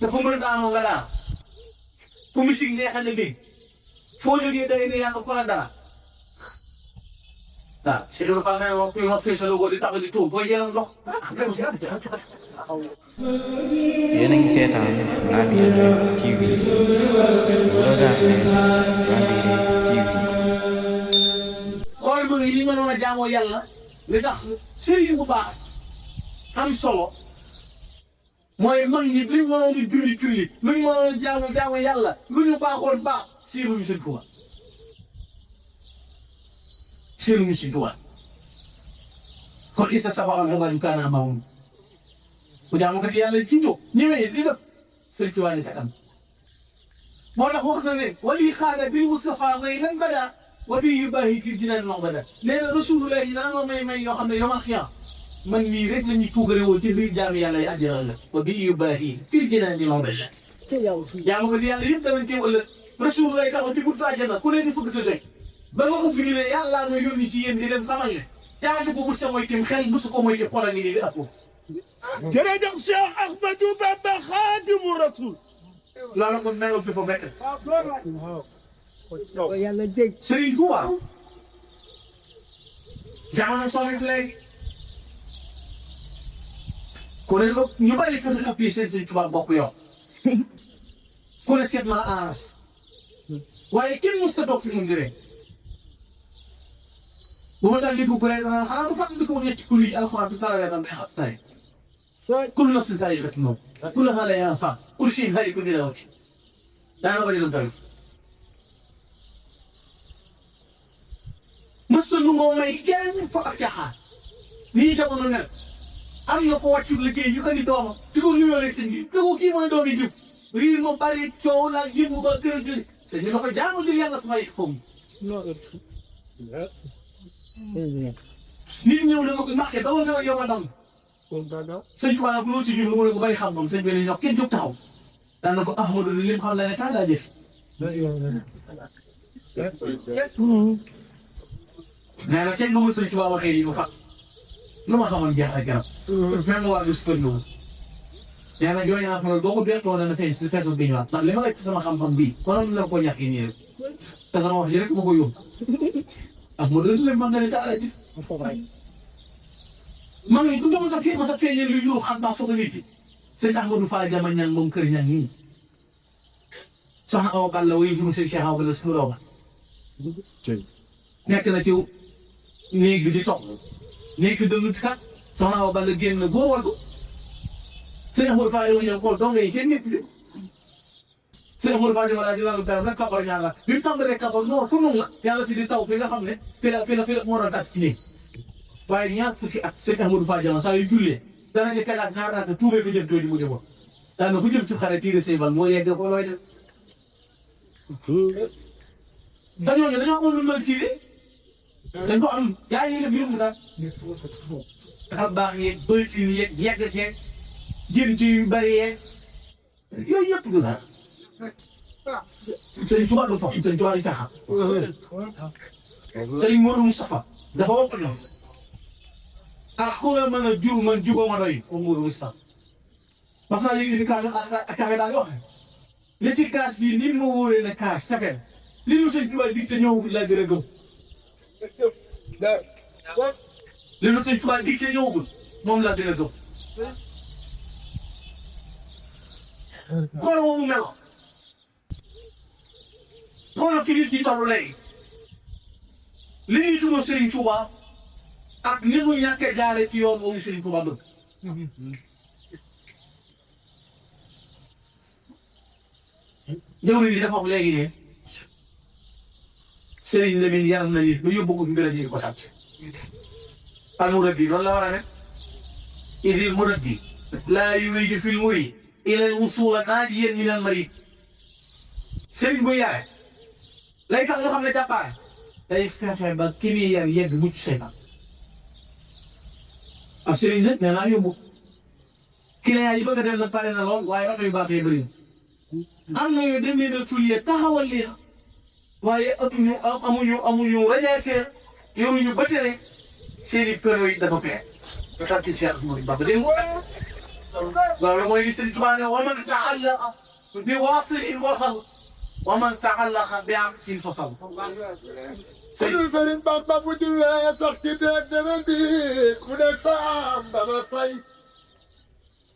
dafa mën a daanoo nga daan fu musique neexal na dégg foo jógee day ne yaa nga ko la dara ah si loolu xam nga moom kuy wax fii sa logo di tax di tuur booy jëloon ndox. yéen a ngi seetaan la Bienvenue TV vous regardez la TV. xoolal ma ngi li ma doon a jaamoo yàlla li tax sëriñ bu baax am solo mooy mag ñi luñ mënoon di julli luñ mënoon a jaamu yàlla lu ñu baaxoon baax siiruñu seen Tuubaa siiruñu seen Tuubaa kon isa sabaxal dogal ñu kaana maawum ku jaamu kat yàlla ci jóg ñëwee di def sëriñ Tuubaa ne am moo tax wax na ne wali xaala bil Mustafa may lan bada wa bi yu baax yi dinañ wax bada nee na rasulullah yi dana ma may yoo xam ne yomal xiyaam man mii rek la ñuy puugare woo ci biir jaamu yàlla yi àjjana la wa bi yu baax yi fii dinañ di wax bada jaamu kat yàlla yëpp danañ teew ëllëg rasulullah yi taxaw ci buntu àjjana ku ne di fëgg sa doy ba nga ubbi ñu ne yàlla noo yónni ci yéen di leen xamal ne jaamu bu sa mooy tim xel bu su ko mooy tim xoolal ni di ëpp jërëjëf Cheikh Ahmadou Bamba Xaadimu Rasul loolu ko meloo bi fa bekk yàlla dégg Serigne Touba jamono sori léegi ku ne ñu bari photocopie seen Serigne Touba bokk yow ku ne seet ma aras waaye kenn mos ta toog fi mu ngiree bu ma sax liggéey bu rek xanaa du fàttali ko ñetti kul yi alxuraan bi taralee daan day xam tay kullu nafsin zaa'iqatul mawt kullu alayhaa faan kullu shay'in haalikun illaa wajhahu daana bari lu tamit mësul lu moo may kenn fa ak caaxaan nii jamono ne am na ko wàccu liggéey ñu andi doomam di ko nuyoo rek sëñ bi di ko kii mooy doom yi jub riir moom bari coow la yëngu ba gën a gën sëñ bi dafa jaamu ngir yàlla sama yëg foofu nit ñëw na nga ko marqué dawal nga yow ma dam sëñ Tuubaa nag loolu si ñun mu ne ko bari xam moom sëñ bi ne ñox kenn jóg taxaw daan na ko Ahmadou li lim xam la ne temps daa jëf nee na kenn bëgg sëñ Tuubaa waxee yi mu fa lu ma xamoon jeex ak garab même waa du super ñëw nee na jooy naa fa loolu boo ko beertoo na feeñ si feesul bi ñëwaat ndax li ma lekk sama xam-xam bii konoon la ko ñàkk nii rek te sama wax ji rek ma ko yóbbu Ahmadou li lim man nga ne temps daa jëf man ni ku jox ma sa feeñee luy ñëw xam baax soog a nit yi sëñ Ahmadou Fall jama ñaan moom kër ñaan nii soxna Awa Balla way juru sëñ Cheikh Awa Balla suñu dooma nekk na ci néeg bi di toog néeg bi dënnu kat soxna Awa Balla génn góor wal ko sëñ Ahmadou Fall yow ñëw xool dong yi kenn nekk fi sëñ Ahmadou Fall jama daal di lalu dara nag kabar ñaan la bi mu tàmbalee kabar noor ku nung la yàlla si di taw fi nga xam ne fi la moo doon tàtt ci néeg waaye ñaar fukki at sëñ Ahmadou Fall jama saa yu jullee dana ci tegaat ñaar naata tuubee ko jëf jooju mu jëfoon daanaka ku jëm ci xare tiire say bal moo yegg ko looy def te ñooñu dañoo amoon lu mel tiire dañ ko am yaa ngi def yëngu daal xam baax yeeg bëyti yeeg yegg yeeg jën ci yu bëri yeeg yooyu yëpp du daal sëñ Tuubaa du foog sëñ Tuubaa di taxaw sëñ Modou Moustapha dafa wokk ñoom ah ku la mën a jur man jubóo ma doy au Mourou Moustapha parce que léegi kaas ak kafe daal yoo xam li ci kaas bii ni ma wóoree ne kaas tefeel li nu sëñ Tuubaa dig te ñëw laa gën a gëm li nu sëñ Tuubaa dig te ñëwagul moom laa gën a gëm xool moomu melo xoolal fi nit ñi toll léegi li ñuy tuddoo Serigne Touba ak ni mu ñàkkee jaaree ci yoon woowu Serigne Touba bëgg jawriñ yi dafa wax léegi ne Serigne Lamine yar na nit ba yóbbu ko mbir yi ko sant al murabbi loolu la war a nekk idil murabbi laa yuriidu fil murid ilal wusula naajiyan minal marid Serigne buy yare lay tax nga xam ne jàppaare day fexe ba ki muy yar yegg mucc seytaan ab Serigne nag nee naa yóbbu client yi bëgg a dem nag pare na lool waaye oto yu baax yi bëri am na yooyu dem leen a tulier taxawal leen waaye amuñu radiateur yoruñu batterie seeni pneu yi dafa pexe. te tax ci Cheikh Ahmadou Bamba dégg nga loolu mooy li Serigne Touba ne wa man ta'allaqa bi waasilin wasal wa man ta'allaqa bi aqsin fasal. Serigne Bamba bu diwee sax ci dee dana biir mu ne samba ba say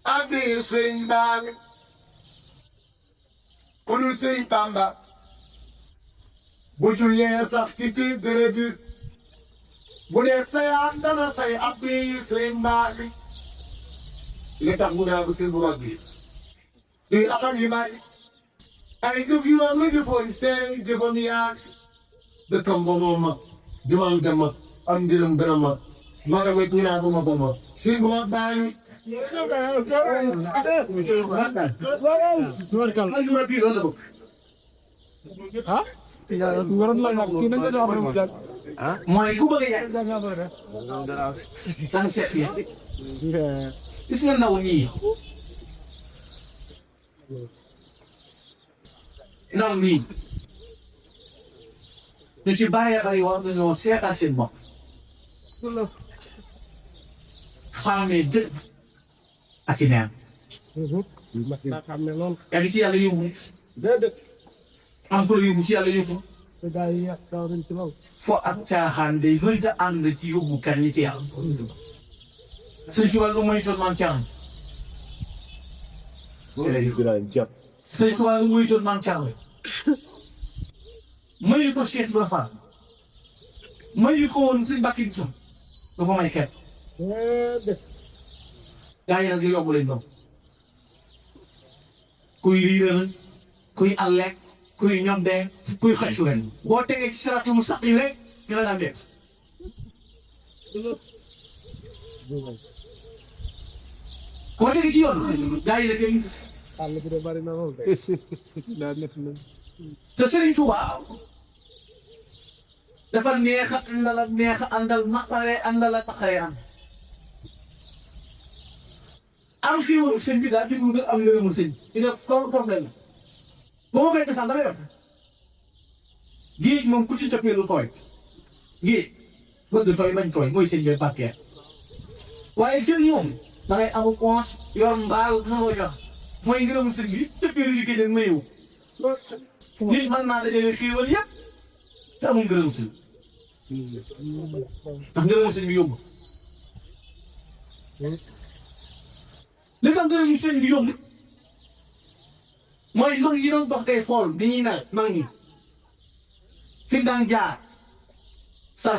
ak biir Serigne Bamba ku dul Serigne Bamba bu jullee sax ci biir dana biir mu ne sayaan dana say ak biir Serigne Bamba li tax mu naa ko seen bu mag bi di atam yu bari ay jëf yu mag la jëfoon seen jëfam yaa dëkkam ba moo mag dimal dem mag am njëriñ gën a mag magamit ñu naa ko ma ba mag seen bu mag baañu mooy ku bëgg a yàq tan seet yi gis nga ndaw ñii ndaw ñii ñu ci bàyyi bari war nañoo seetaan seen bopp xaamee dëgg ak i neen yaa ngi ci yàlla yóbbu am ko la yóbbu ci yàlla yóbbu fo ak caaxaan day mënta ànd ci yóbbu kan ñi ci yàlla sëñ Tuba lu moytoon Mame Cheikh sëñ Tuba lu moytoon Mame Cheikh mayu ko Cheikh Ibrahima Fall mayu ko woon sëñ Mbacke Gisum du ko may kenn gaa yi nag yu yomb lañ doon kuy riiral kuy àlleek kuy ñoddee kuy xëccu ren boo tegee ci siraatul mustaqim rek ñu la daan def boo tegee ci yoon gaa yi la koy gis te Serigne Touba dafa neex a àndal ak neex a àndal naqaree àndal ak naqaree am fii woon sëñ bi daal fi mu am ngërëmul sëñ bi dina problème ba ma koy desaan damay wax géej moom ku ci cappeelu tooy géej bëgg tooy bañ tooy mooy sëñ bi barkeel waaye jën moom da ngay am ponce yor mbaal mënoo jox mooy ngërëmul sëñ bi cappeelu yu géej ma yow nit mën naa dajale xéewal yëpp te amul ngërëmul sëñ ndax ngërëmul sëñ bi yóbbu li tax ngërëmul sëñ bi yóbbu mooy mag yi doon dox kay xool bi ñuy naan mag ñi fi mu daan jaar sa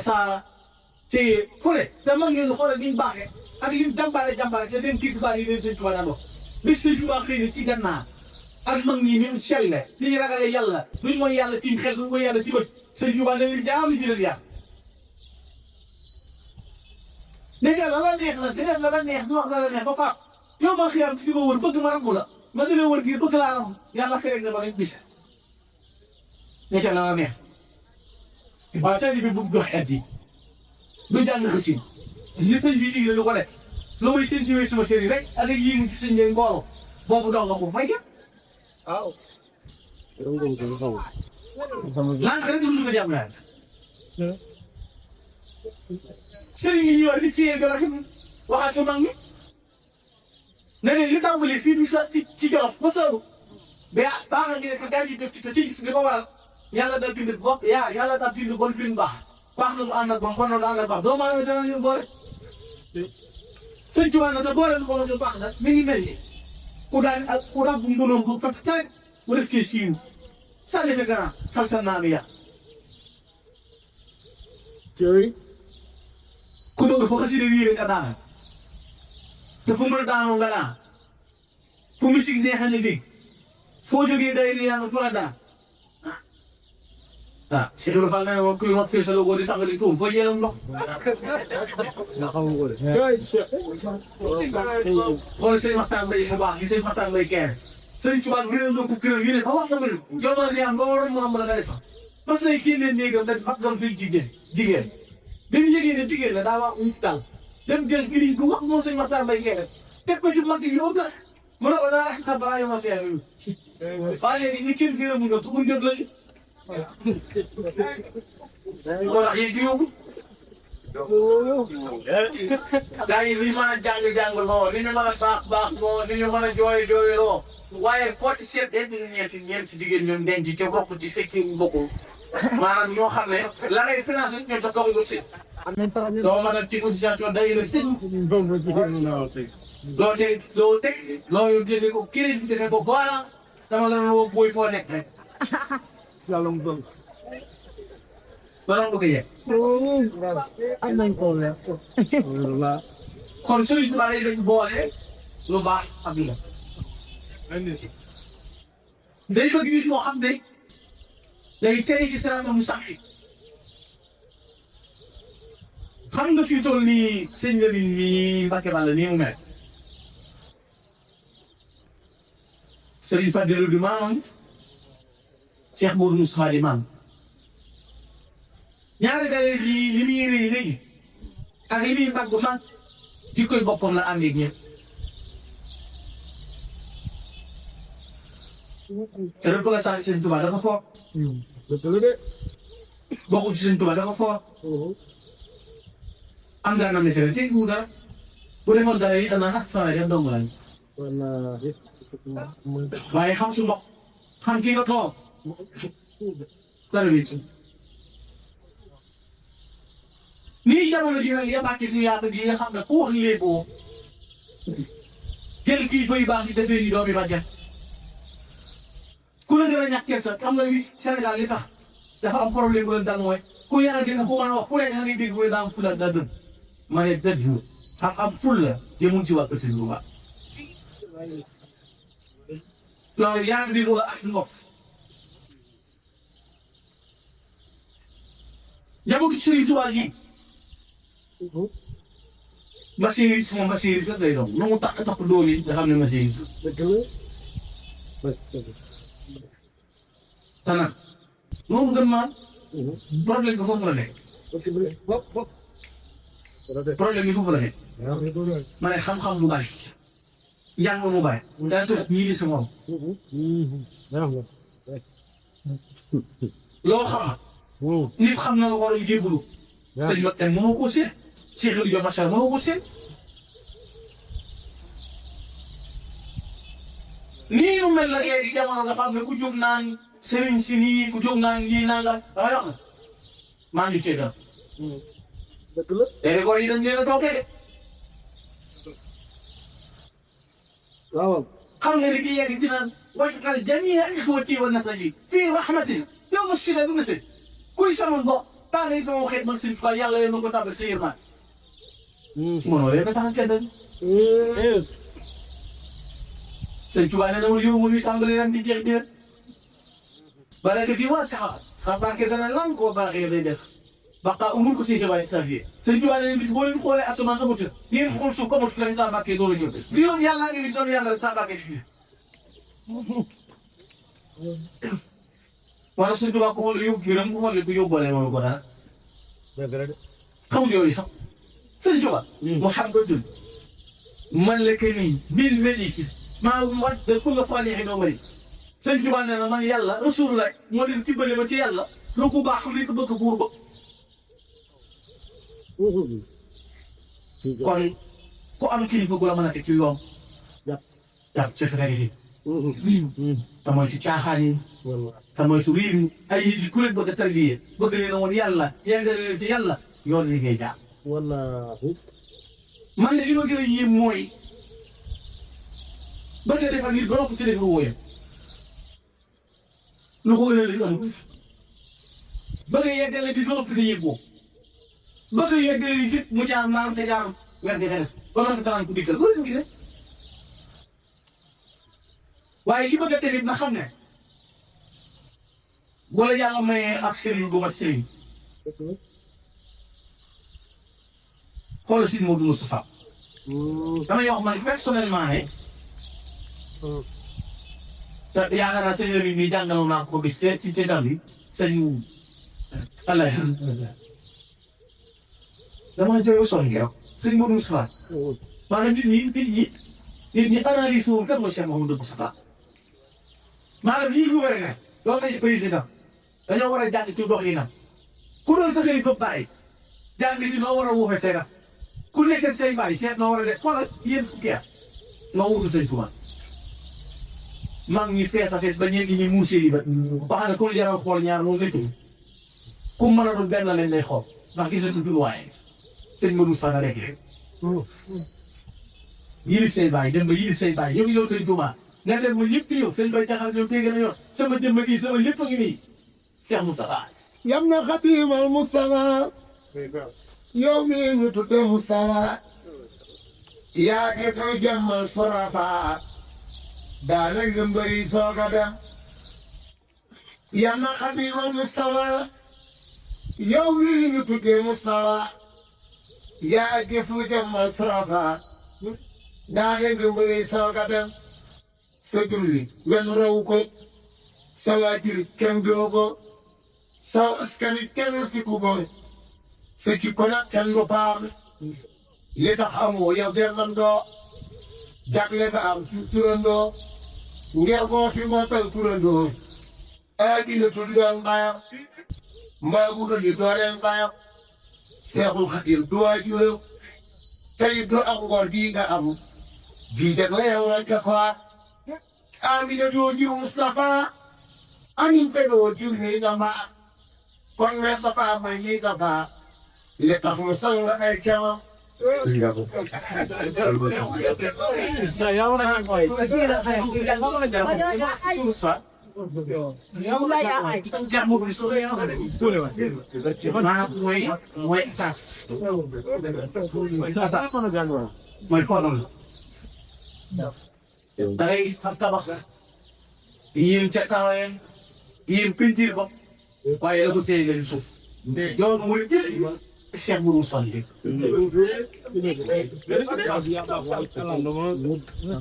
ci fële te mag ñi xoolal ni ñu baaxee ak li ñu jàmbaare te dem kii tubaab yi leen sëñ Tuubaa daan wax bis sëñ Tuubaa xëy na ci gannaaw ak mag ñi ni mu selle ni ñu ragalee yàlla duñ mooy yàlla ci xel duñ mooy yàlla ci bët sëñ Tuubaa ne leen jaam li ñu leen yàlla. léegi la la neex nag di def la la neex di wax la la neex ba faat yow ma xiyam di ma wër bëgg ma rangu la ma di la wër gi bëgg laa rangu yàlla xëy na ba nga gis léegi la la neex waaye tey bi bëgg jox et yi du jàng xësin li sëñ bi digle lu ko def lu muy seen jiwee sama sëriñ rek ak ak yii mu ci sëñ bi mbooloo boobu doo nga ko may kenn waaw. lànk rek lu ko jàmm naa sëriñ yi ñëwaat li ci yéen gën a xam waxaat ko mag mi ne leen li tàmbali fii bi sa ci Jolof ba sooru ba baax na ngi ne fa gars yi def ci te ci li ko waral yàlla daal bind bopp yàlla daal bind bon bind baax na lu ànd ak bon na lu ànd ak baax doomu aadama dana ñu boole sëñ Tuubaa na te boole lu boole lu baax nag mi ngi mel ni ku daan bu ngënoom bu fekk tere mu def kii siiw sànni ca gannaaw xal sa naami ya ku bëgg foo xasida wiire nga daana te fu mu la daanoo nga daan fu musique neexee nga dégg foo jógee day yaa nga tura daan ah Cheikh Ibrahima Fall nee na moom kuy wax feesaloo boo di tàngali tuum foo jëlee ndox. nga xam nga ko de. xool sëñ Wakhtan Mbaye bu baax gi sëñ Wakhtan Mbaye kenn sëñ Tuubaa gënal na ko gënal yu ne fa wax nga bëri jomal si am ba waroon mën a des fa parce que génnee néegam dañ maggam fi jigéen bi mu yëgee ne jigéen la daa wax mu tal dem jël giriñ gu wax moom sëñ Wakhtan Mbaye kenn teg ko ci mag yi yow nga mu ne ko daa ak sa balaa yu mag yu waaye léegi ñi kenn gërëmu nga tuuti jot lañu. moo tax yéen di yóbbu gaa yi li mën a jàng loo li ñu mën a baax loo li ñu mën a jooy loo waaye foo ci seet ñeenti jigéen ñoom denc ca bokk ci secteur bu bokkul maanaam ñoo xam ne la ngay financé ñoom sa toog si. doo mën a ci cotisation day rëb si. doo teg loo yor jëndee ko kii fi defee ko voilà dama la woo booy foo nekk rek. yàlla mu doon. ba doon bëgg a yegg. am nañ problème. kon sëriñ si bari dañ boole lu baax ak la. day bëgg nit moo xam ne day tere ci siraatal mustaqiim. xam nga fi toll nii sëñ la nii Mbacke Balla nii mu mel. Serigne Fallou di maamam Cheikh Modou Moustapha di maam ñaari gare yi li muy rëy rëy ak li muy màgg mag jikkoy boppam la ànd ak ñëpp. te dañ ko la sant Sëñ Tuubaa dafa fort. bokkul ci Sëñ Tuubaa dafa fort. am nga na monsieur te mu dara bu defoon dara yi danaa ak saa yi dong lañ. waaye xam su ndox xam kii nga toog dara wi ci nii jamono ji nag yabaate gi yaatu gi nga xam ne ku wax léeboo jël kilifa yu baax yi defee ni doomi bàjjan ku la gën a ñàkk kersa xam nga ni Sénégal li tax dafa am problème bu leen dal mooy ku yàlla di nga ko mën a wax ku nekk nga ngay dégg mu ne daa am fula daa dëgg ma ne dëgg am ful la jëmul ci waa Kër Sëñ Tuubaa loolu yaa ngi dégg wala ak ngof njabootu Serigne Touba yi masseré moom masseré sax day doon nu mu takk doole yi nga xam ne masseré sax. te nag moom gën maa problème bi foofu la nekk. problème bi foofu la nekk. ma ne xam-xam lu bari. njàng mu bari. daa toog ñii di si moom. loo xam. nit xam na nga war a jébbalu. sëñ bi tey mënoo ko seet. Cheikh Aliou macha allah mënoo ko seet. nii nu mel nag léegi jamono nga xam ne ku jóg naan sëriñ si nii ku jóg naan lii naan la dama wax na maa ngi cee dara. dëgg la. léegi góor yi dañ leen a toogee de. waaw. xam nga ni kii yegg ci naan waj'al jamii'a ikhwati wa nasabi fii rahmatin yow ma shida du nasi kuy sama mbokk baa ngay sama xeet man sëriñ Fall yàlla yéen a ko tàbbal sa yërmaan. mënoo leen a tax a kenn. sëñ Tuubaa nee na ma yow muy tàmbali ren di jeex di ren. barakati waa saxaar sa barke dana lan koo baaxee day des. baqa umul ko si xibaar sa vie. sëñ Tuubaa nee na bis boo leen xoolee asamaan amatul ngeen xool suuf amatul lañ sa barke doo la ñëw. li yoon yàlla ngi doon yàlla sa barke di wala sëñ Tuubaa ko xool yóbbu biiram ko xool yóbbuwaale moom ko dara. xamuñ yooyu sax. sëñ Tuubaa. Muhammadun malakani bil maliki maa wadda kulla saalihin wa malik. sëñ Tuubaa nee na man yàlla rasulullah moo leen tibbale ma ci yàlla lu ko baax li ko bëgg buur ba. kon ku am kilifa gu la mën a teg ci yoon. jàpp ci sa yi. te mooy ci caaxaan yi. te mooy ci riir yi ay nit yi ku leen bëgg a tarbiye bëgg leen a woon yàlla yàggale leen ci yàlla yoon li ngay jaar. wallaahi. man de li ma gën a yéem mooy bëgg a defal nit ba noppi ci def lu wóoyam lu ko gën a léegi amul bëgg a yeggale di ba noppi te yëggoo bëgg a yeggale di fit mu jaar naan te jaar weer di xees ba noppi taraan ko dikkal loolu lañ gisee waaye li bëgg a tamit na xam ne wala yàlla mayee ab sëriñ bu mat sëriñ xoolal si Modou Moustapha damay wax man personnellement ne te yaakaar naa sëñ bi nii jàngaloon naa ko bis te ci dal bi sëñ Allah damaa jooyoo sonn keroog sëñ Modou Moustapha maanaam nit ñi analyse woon kan mooy Cheikh Mouhamadou Moustapha maanaam lii gouvernement loolu lañ président dañoo war a jàng ci doxinam ku doon sa xalifa bàyyi jàng ci noo war a wuufe seega ku nekk say bàyyi seet noo war a def xoolal yéen fukki at nga wutu sëñ Tuubaa maa ngi fees a fees ba ñeent ñi muusee yi ba xam ne ku ñu jaral xool ñaar moom nekkul ku mën a doon benn leen lay xool ndax gisatu fi waaye sëñ Modou Fana rek yilif say bàyyi dem ba yilif say bàyyi yow gisoo sëñ Tuubaa nga dem ba ñëpp ñëw sëñ bay taxaw ñoom dégg na yor sama jëmm gi sama lépp a ngi nii Cheikh Moustapha yam na xatimal Moustapha yow mi ñu tudde Moustapha yaa ngi koy jëmmal sorafa daana nga mbëri sooga dem yam na xatimal Moustapha yow mi ñu tudde Moustapha yaa ngi fu jëmmal sorafa daana nga mbëri sooga dem sa tur wi wenn raw ko sa waajur kenn gënu ko sa askan wi kenn siku ko sa jikko nag kenn du paam li tax amoo yow delloo jagle ba am turandoo ngir koo fi mootal turandoo aadina tuddoon mbayam mbaa bu ko ñu dooreen mbayam Seexul Xadiim du waajur tey du am ngor bii nga am bii jag la yow rek a faa Amina doo jur Moustapha Aminta doo jur ni dama kon weer dafa may ni dama li tax mu sang ay cawam. da ngay gis xam tabax yéen ca tawaayam yéen peinture ba waaye la ko téye nga di suuf yow mu ngi jël Cheikh bu Moussa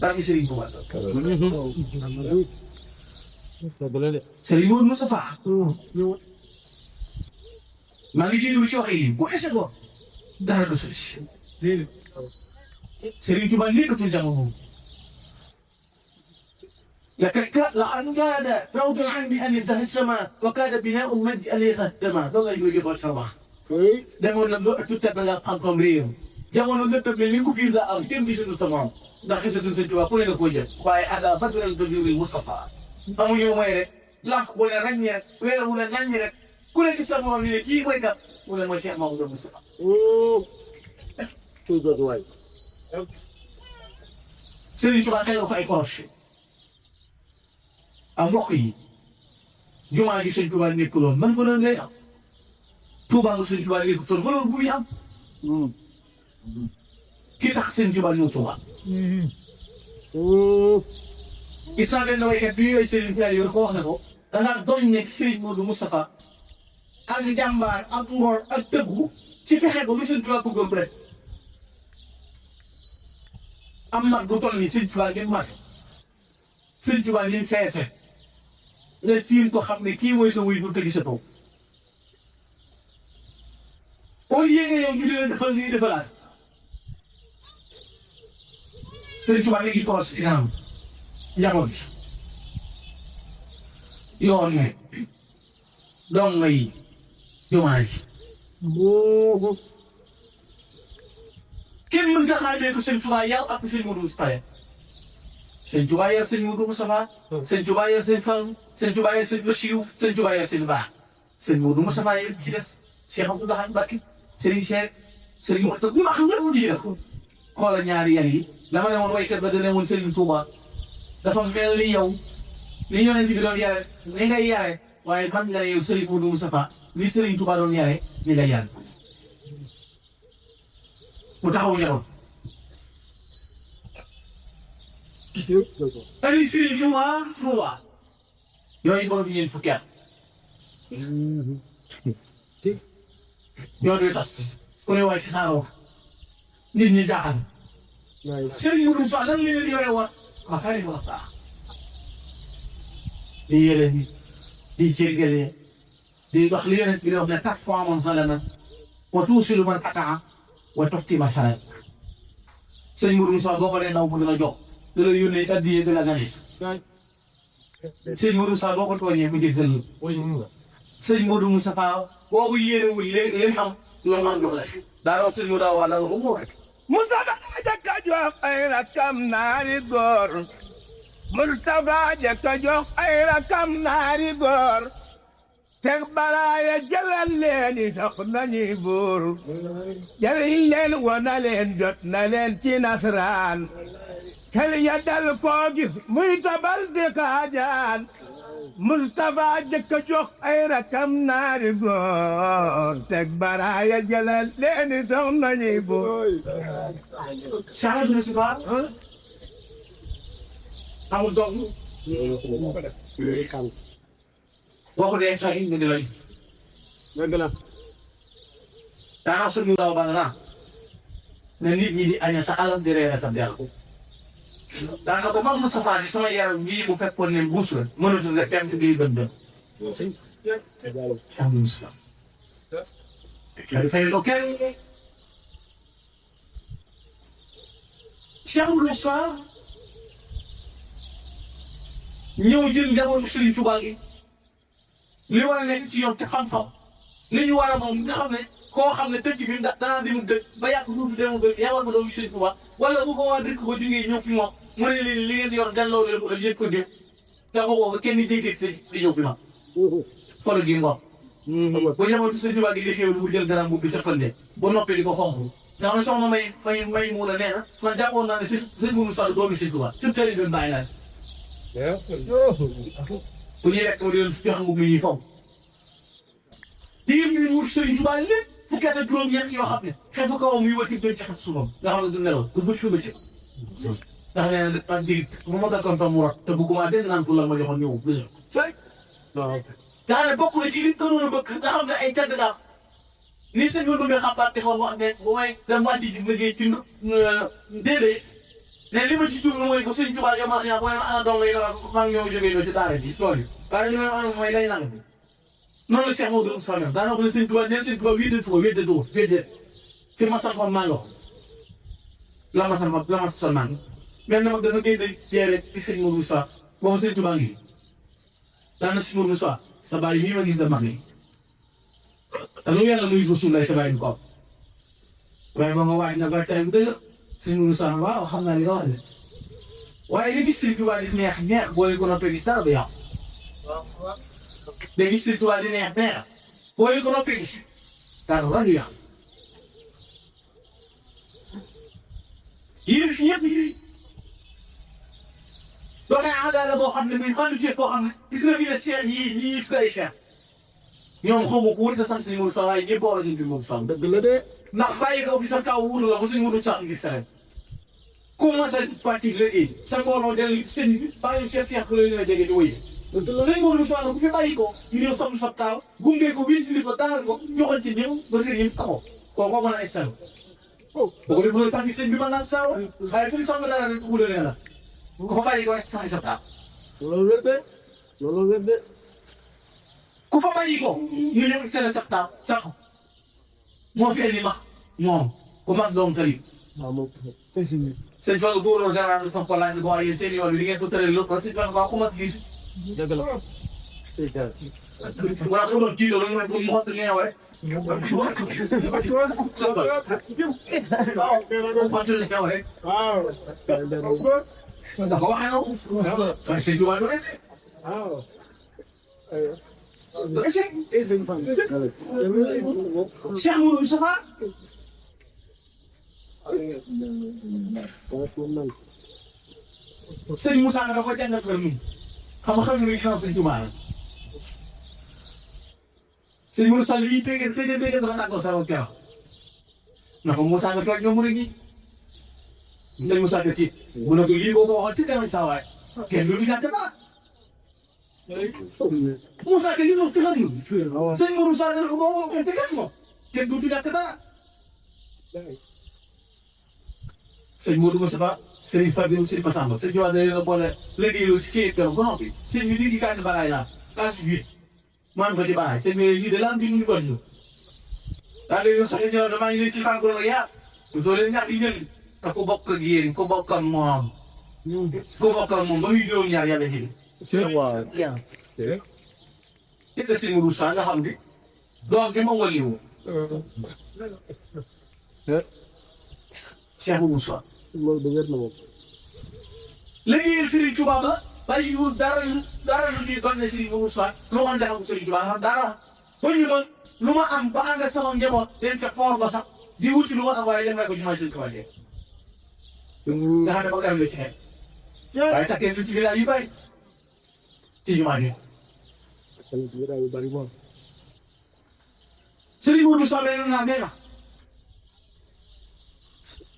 barke Serigne Touba Serigne Moustapha maa ngi jëlee lu ci wax yi bu échec ko dara du solution Serigne Touba nekkatul jamono لكن لأن كاد فوت العين بأن ينتهي السماء وكاد بناء المجد أن يقدم الله يقول يفوت شربه دمون لم تتبع قنقم ريم جمون لم تتبع لنكو في لا أرتم بسنة السماء ناقصة سنتوا كل نخوجة وهي هذا بدر التدير المصطفى أمو يوم غيره لا ولا رنيا ولا ننيا كل السماء من كي ويدا ولا ما شاء الله المصطفى شو ده دواي سيري شو أكيد خايف كوش mbokk yi jumaa ji Sëñ Tuubaa nekkuloon man ko doon lay am Tuubaa nga Sëñ Tuubaa nekkuloon mënoon bu muy am ki tax Sëñ Tuubaa ñëw Tuubaa gis naa benn waykat bi yooyu Serigne Saliou ko wax ne ko dangaa doñ nekk Serigne Modou Moustapha ak jàmbaar ak ngor ak dëggu ci fexe ba lu Sëñ Tuubaa bëggoon rek am mat bu toll nii Sëñ Tuubaa ngeen mat Sëñ Tuubaa ngeen feese nga tiim ko xam ne kii mooy sa wuy bu tëggi sa taw au lieu nga yow ñu di leen defal ñuy defalaat Sëñ Tuubaa léegi toos ci kanam njaboot bi yoon ne doom nga yi jumaa ji kenn mën ta xaajee ko Sëñ Tuubaa yow ak Sëñ Modou Moustapha Sëñ Tuubaa yar Sëñ Modou Moustapha Sëñ Tuubaa yar Sëñ Fallou Sëñ Tuubaa yar Sëñ Bassirou Sëñ Tuubaa yar Sëñ Ba Sëñ Modou Moustapha yar ci des Cheikh Abdoulaye Mbacké Serigne Cheikh Serigne Wakhtan bi ma xam nga mu ci des xoolal ñaari yar yi dama ne woon waykat ba dana woon Serigne Touba dafa mel ni yow ni Yonent bi doon yare ni ngay yare waaye man nga ne yow Serigne Modou Moustapha ni Serigne Touba doon yare ni ngay yare mu taxaw njaboot ali Serigne Touba yooyu borom ñeen fukki at ñoo doy tas ku ne waaye ci saaroo nit ñi jaaxal Serigne Modou Moustapha lan la leen yore woon makarim Wakhtan di yéele ni di jégale di dox li Yonent bi di wax ne takfu man zalama wa tuusilu man qataa wa tuxti man xarak Serigne Modou Moustapha boo ko dee ndaw bu dina jox da la yónnee addiyee de la ganis Serigne Modou Moustapha boo ko tooñee mu jéggal sëñ Modou Moustapha boobu yéenewul leen am ñoom am jox la daa wax sëñ Modou waa danga ko moo rek Moustapha jëkka jox ay rakam naari góor Moustapha jëkka jox ay rakam naari góor teg balaaya jëlal leeni sax nañuy buur jëriñ leen wana leen jot na leen ci nasraan xel ya dal koo gis muy tabal di kaajaan Moustapha jëkka jox ay rakam naari góor teg balaaya jëlal leeni sax nañuy buur Cheikh Moustapha amul doom boo ko dee sax nga di la gis dëgg la daanaka suñu ndaw ba nga ne nit ñi di aña sa alal di reere sa der daanaka ba mag Moustapha di sama yaram bii bu fekkoon ne mbuus la mënatul rek pem bii bën bën Cheikh Moustapha dafay lo kenn Cheikh Moustapha ñëw jël njabootu Serigne Touba gi li war a nekk ci yow te xam-xam li ñu war a moom nga xam ne koo xam ne dëkk bi danaa demul dëkk ba yàgg du fi demul dëkk yabal fa doomu Serigne Touba wala bu ko waa dëkk ba jógee ñëw fi moom mu ne leen li ngeen di yor delloo leen ko yëpp ko def nga ko woo kenn jéggee di ñëw fi ma xoolal gi ngor bu njabootu Serigne Touba gi di xéwlu bu jël garam bu bi sëppande ba noppee di ko xonk nga xam ne soxna may muur a nee na man jàppoon naa ne sëñ bu Moussa doomu Serigne Touba ci tëri bi bàyyi naa bu ñuy rek moo di leen jox ngub mi ñuy faw digén ñu wut Serigne Touba lépp fukki at ak juróom-ñeent yoo xam ne xefu kawam muy wëtti doon ci xef suufam nga xam ne du nelaw du bëcc fi bëccëg ndax nee na dafa dig mu ma gàkkoon fa mu rot te bëgguma den naan pour la ma joxoon ñëw bis nga xam ne bokk na ci li gënoon a bëgg nga xam ne ay cadd nga ni sëñ bi dumbee xabaat defoon wax ne bu may dem wàcc ji liggéey ci déedéet ne li ma ci jublu mooy ko Serigne Touba yow ma xëy bu ne ma ana dongo yi la maa ngi ñëw jógee ñëw ci daara ji tool yi waaye li ma am mooy lay nang bi noonu la Cheikh Maodo Moussa Mem daanaka ne Serigne Touba neen Serigne Touba wédde fi ma sant maa ngi wax la ma sant maa ngi mel na mag dafa génne jeere ci Serigne Maodo Moussa boobu Serigne Touba ngi daan na Serigne Maodo Moussa sa baay mii ma gis da mag yi te lu yàlla nuyu ko suul lay sa baay du ko am waaye ba nga waaj nga ba tey bu dëgg Serigne Maodo Moussa waaw xam naa li nga wax de waaye li gis Serigne Touba di neex boole ko noppee gis dara du yàqu da gis Serigne Touba di neex boole ko noppee gis dara du yàqu yéen fi ñëpp yi doone aada la boo xam ne muy xandu ci boo xam ne gis nga fi ne Cheikh yii ñii fi ay Cheikh ñoom xaw ma ko wut a sant Serigne Maodo Moussa waaye ñëpp war a Serigne Maodo Moussa dëgg la de ndax bàyyi ko fi sa kaw wutu la ba Serigne Maodo Moussa gis sa commencé fatigue la et sa mbooloo dellu seen bàyyi Cheikh ku leen a jege di wéy Serigne Maodo Moussa bu fi bàyyi ko ñu ñëw sam sa taaw gunge ko wéetili ko dalal ko joxoon ci ñëw ba kër yëpp taxaw kooku mën a installé bu ko defee sax sëñ bi mën naa saawa waaye fu ñu soxla dara rek dugg la la ko fa bàyyi ko rek sax sa taaw loolu wér de ku fa bàyyi ko ñu ñëw seen sa taaw sax moo fi indi ma ñoom ku mag doom tali sëñ Fallou góorloo général de son polagne boo yéen seen yoon bi di ngeen ko tëral loolu kon sëñ Fallou waa ku mag gi dëgg la wala ko doon jiitoo loolu mooy mu xott li nga rek mu xott li nga rek da ko waxee noonu waaye sëñ Touba du ese du ese Cheikh Moudou Moustapha Serigne Moussa nga da ko jàngal fër nun xam ne ginnaaw Serigne Touba la Serigne Moussa li dégg dafa tàggoo sa keroog na ko Moussa nga toog ñoom murid yi Serigne Moussa nga tiit bu ne ko lii boo ko waxoon ci kanam sa waay kenn du fi ñàkk dara Moussa ke li wax ci xam ñu Serigne Moussa nga ne ko boo waxoon ci kanam kenn du fi ñàkk dara sëñ Modou Moustapha Serigne Fallou Serigne Massamba sëñ Tuubaa dañu la boole liggéeyoo ci këram ba noppi sëñ bi di kaasi baraay laa kaasi huit mu am ko ci baraay sëñ bi lii de la am ci ñu ko ñu daal di sax ñu damaa ngi leen ci fàggu la yaa bu soo leen ñàkk jël te ku bokk ak yéen ku bokk ak moom ba muy juróom ñaar yàlla ci waaw it nga Serigne Moussa nga xam ni doom bi ma waliwu Cheikh Moussa loolu da wér na moom. liggéeyal Serigne Touba ba bàyyi yu dara lu ñuy doon ne Serigne Moussa lu ma am defal ko Serigne Touba nga xam dara ba ñu doon lu ma am ba ànd ak sama njaboot dem ca foor ba sax di wuti lu ma am waaye dem na ko jumaa Serigne Touba nga xam ne ba garam la ci xeet waaye takkee lu ci village yu bari ci jumaa ji tamit wéraay yu bari moom. Serigne Moussa nee na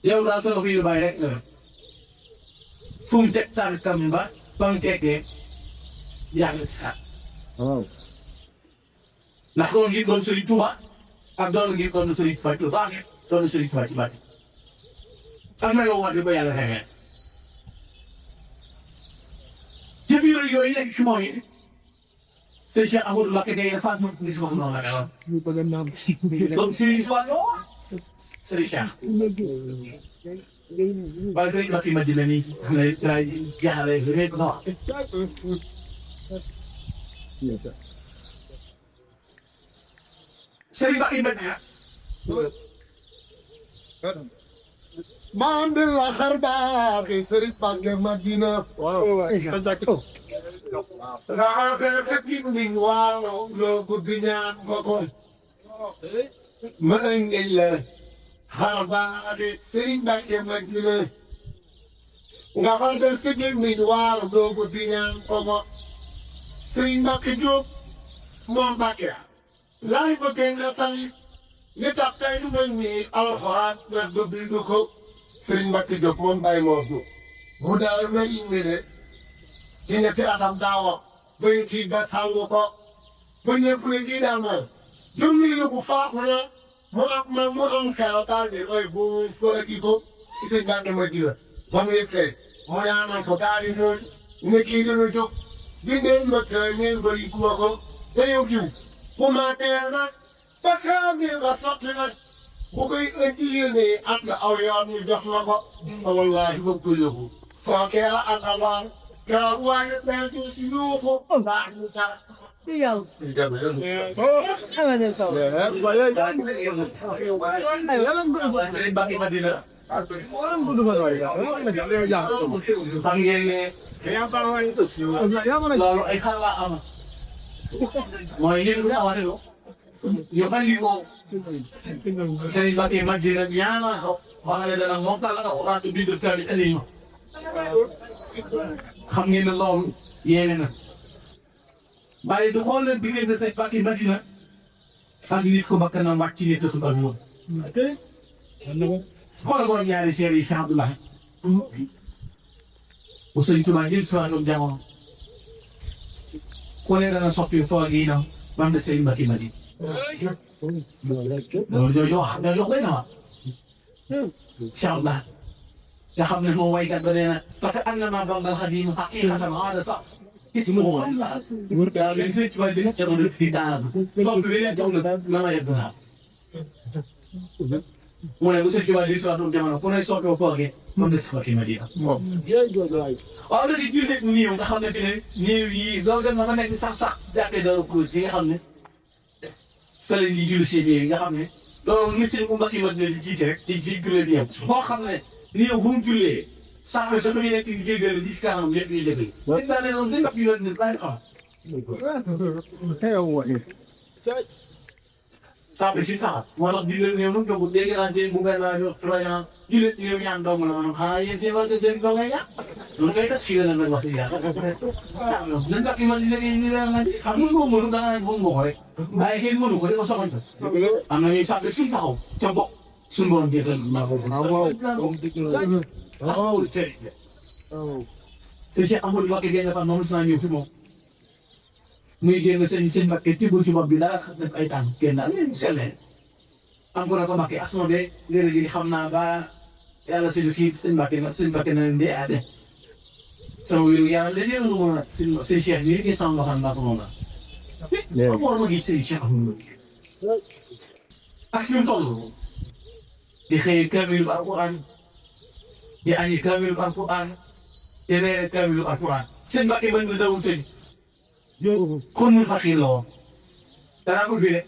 yow daal sa loxo yu bàyyi rek nga fu mu teg tànkam ba mu teggee yaa ngi si xaar. waaw. ndax doon ngir doon Serigne Touba ak doon ngir doon Serigne Touba ci zahir doon Serigne Touba ci baatin am na yow wax ba yàlla xamee jëf yu rëy yooyu nekk ci moom yi Serigne Cheikh Ahmadou Mbacké Gaye dafa am gis wax noonu la meloon. ñu bëgg a naam. donc Serigne Touba loo Serigne Cheikh. waaye Serigne Mbacké ma dina nii xam ne ci laay jaaxle lépp nga wax. Serigne Mbacké ma dina. man de la xar baax Serigne Mbacké Madina. waaw. Raha perfect evening walo logo dinyan ko. Maangila harbade Serigne Mbacké Madina. Raha perfect evening walo logo dinyan ko. Serigne Mbacké Diop mo Mbacké. Lay ba ken la tay ni tak tay du mel ni alxuraan na do bindu ko Serigne Mbacké Diop mo bay mo do. Mu daal na imele ci ñetti atam daawa bañ ci ba sangu ko ba ñëpp ne kii daal man junni yóbbu faaku na mu am xel daal di oy bu fële kii ko ci Serigne Mbacké Madina ba mu yëgsee mu ñaanal ko daal di ñëw ne kii dina jóg dindeel ma kër ngeen bëri ku ma ko te yow jiw bu ma teel nag ba kaa ngi nga sotti nag bu koy indi yéene at nga aw yoon ñu jox la ko te wallaahi ba ko yóbbu fookee la àndaloon Kau buat baju siuh, nak muda. Dia. Apa dia so? Orang dulu Serigne Mbacké Madina. orang dulu ya. Sanggele. Yang itu. Yang mana? Lalu ay xala am. Mooy li nga wax rek. Yo kan li ko. Serigne Mbacké Madina ñaana ko. Wax ne dana mokkal la ko raatu bi de kali ali. xam ngeen ne loolu yéene na waaye du xool leen diggante Serigne Mbacké Madina ak nit ko bakkanam wàcc ci nit ko suñu woon. xoolal borom ñaari seer yi Cheikh Abdoulaye. bu Serigne Touba jël si wàllum jamono. ku ne dana soppi foog yi nam ba am de Serigne Mbacké Madina. loolu jooju wax doy na wax. Cheikh Abdoulaye. nga xam ne moom waykat ba nee na parce que am na maa bangal xadim xaqiqatan aada sax gis nga moom daal di sëcc ba di jamono di daal soppi bi leen jox na ma yegg naa mu ne bu sëcc ba di soxla jamono ku ne soppi ba foogee moom des ko kii Madina waaw léegi jullit néew nga xam ne bi ne néew yi doo dem na ma nekk sax jàkkee dara ko ci nga xam ne fële di julli si néew yi nga xam ne loolu ngi seen ku Mbacké Madina di jiite rek ci fii gurée bi yem moo xam ne nii yow bu mu jullee sax bi sax dañuy nekk di jégal di si kanam lépp ñuy déglu. waaw daal ne noonu seen mbokk yi doon nit bàyyi xam. sax bi si taxaw moo tax jullit néew nu mu toog dégg naa dégg bu ngay naa wax rajo jullit néew ñaan dong la maanaam xanaa yéen seen wàllu seen kaw ngay yàq. loolu kay tas kii la nag wax dëgg yàlla. seen mbokk yi man di liggéey ñu leen nag xam nga moom mënu da nga naan moom moo ko rek. waaye kenn mënu ko dafa soxante. am na ñuy sax bi si taxaw ca bokk. suñu borom jégal maa ko waaw tey Serigne Cheikh Ahmadou Mbacké Gaye dafa noonu naa ñëw fi moom muy génn sëñ Mbacké tibbul ci bopp bi dara def ay tànk génn ak leen sellee encore ko Mbacké asma be léegi xam naa ba yàlla sëñ kii sëñ Mbacké na leen dee ade sama wéru yàlla léegi lu ma sëñ Cheikh bi gis sama waxaan mbaa sama la amoon ma gis sëñ Cheikh Ahmadou ak fi mu toll di xëy kaamilu alquran di añi kaamilu alquran di reere kaamilu alquran seen Mbacké bañ nga dawul tëj kon mun faqiir la woon danaa ko rek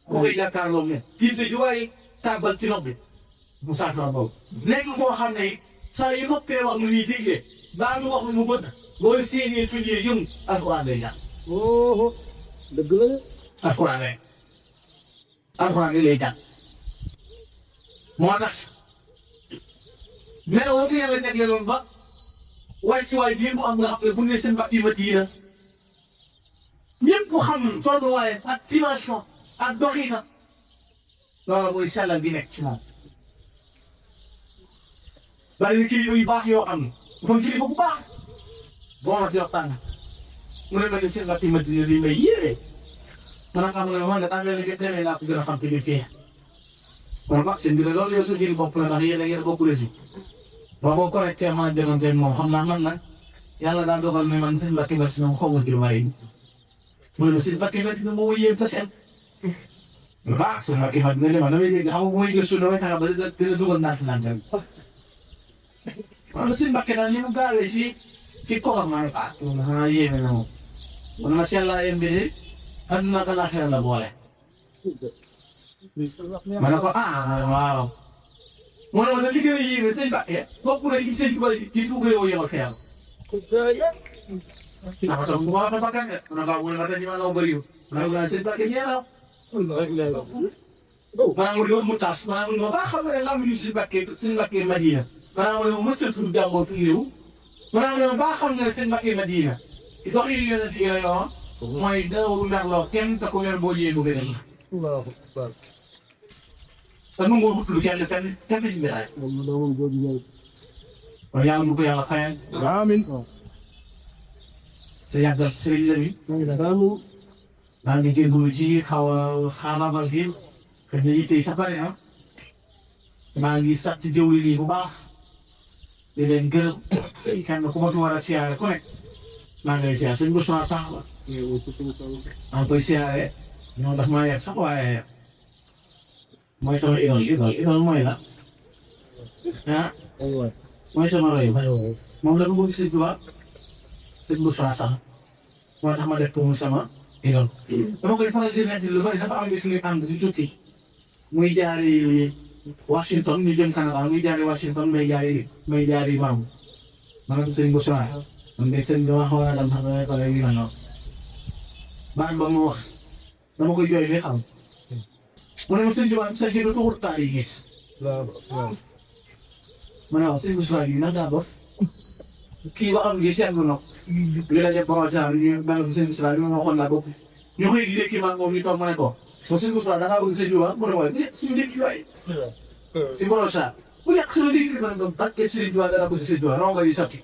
boo koy jàkkaarloo ne kii sa juwaay tàbbal ci nopp bi mu saafara boobu léegi moo xam ne saa yu noppee wax lu ñuy déggee baa mu wax lu mu bëgg boo séenee tuddee yëngu alxuraan lay jàng. dëgg la de. alxuraan lay jàng moo tax mais woo ko yàlla jagleeloon ba waaye ci waay bii mu am nga xam ne bu ne seen bàtt yi ma tiina ñëpp xam tolluwaay ak dimension ak doxina loolu mooy sellal gi nekk ci moom. bari na kilifa yu baax yoo xam ne dafa am kilifa bu baax boo ma si waxtaan mu ne ma ne seen bàtt yi ma tiina lii may yéeme man ak am na man de tàmbali bi demee laa ko gën a xam te bi fii kon nag seen biir loolu yow sa njëriñ bopp la ndax yéen bokk réseau boo ko connecté ma déggante moom xam naa man nag yàlla daa dogal ne man seen Mbacké Mbacké moom xaw ma kii waaye mu ne ma seen Mbacké Mbacké moom mooy yéem taseel lu baax seen Mbacké Mbacké ne ma damay dégg xam nga bu may gëstu damay tax ba dina dugal ndànk-ndànk wala seen Mbacké daal ni mu gaawee ci kooram maa ngi ko xanaa yéeme na moom man ma seen laa yem bi de àdduna ak àllaaxira la boole ma ne ko waaw moo ne ma sa liggéey yi yéeme sëñ Mbacké bokk na ci sëñ bi di dugg yow yemal xëyal ndax tam bu baax a bakkan de ma ne ko wala ma tey ma law bëriwul ma ne ko sëñ Mbacké ñeelaw maanaam mu mu tas maanaam ma baax xam nga ne lamb ñu sëñ Mbacké Madina maanaam ma mës a tudd jàmmoo fi réew maanaam ma baax xam nga ne sëñ Mbacké Madina dox yi yonent yi la yoon mooy daawul merloo kenn te ku mer boo jiyee bu gën a yi te nu ngoo wutul kenn ci mbiraay kon yàlla mu ko yàlla fayal amiin. te yàggal sëriñ Lamin maa ngi jégalu ci xaw a xaabaabal gi xëy na yitte yi sax bari na maa ngi sant jëwli lii bu baax di leen gërëm kenn ku ma fi war a siyaare ku nekk maa ngi lay siyaare sëñ Boussa sax la maa ngi koy siyaare ñoo daf maa yegg sax waaye mooy sama idole mooy la mooy sama roy moom la bëgg sëñ Tuubaa sëñ Boussa sax moo tax ma def ko muy sama idole dama koy faral di nekk lu bari dafa am bis ñuy ànd di tukki muy jaari Washington ñu jëm Canada muy jaari Washington may jaari Maroc ma ne ko sëñ Boussa man de sëñ bi ma xaw a dem xam nga ko léegi nag baat ba mu wax dama koy jooy li xam mu ne ma sëñ Tuubaa sa xëy na tuxut taal yi gis ma ne waaw sëñ Boussa yi ndax daa dof kii ba xam gis yàgg na li la jëm projet bi ñu mel sëñ Boussa li ma waxoon laa bokk ñu xëy di léegi maa moom ñu toog ma ne ko soo sëñ Boussa da ngaa bëgg sëñ Tuubaa mu ne waaye bu yàq suñu léegi waay si projet bu yàq suñu léegi ma ne ko barke sëñ Tuubaa da ngaa bëgg sëñ Tuubaa ronga yi sotti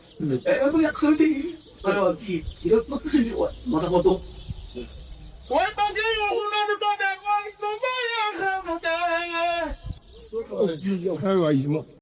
bu yàq suñu léegi ma ne waaw kii da bëgg sëñ Tuubaa moo tax ma toog Why don't you know the bad? aywa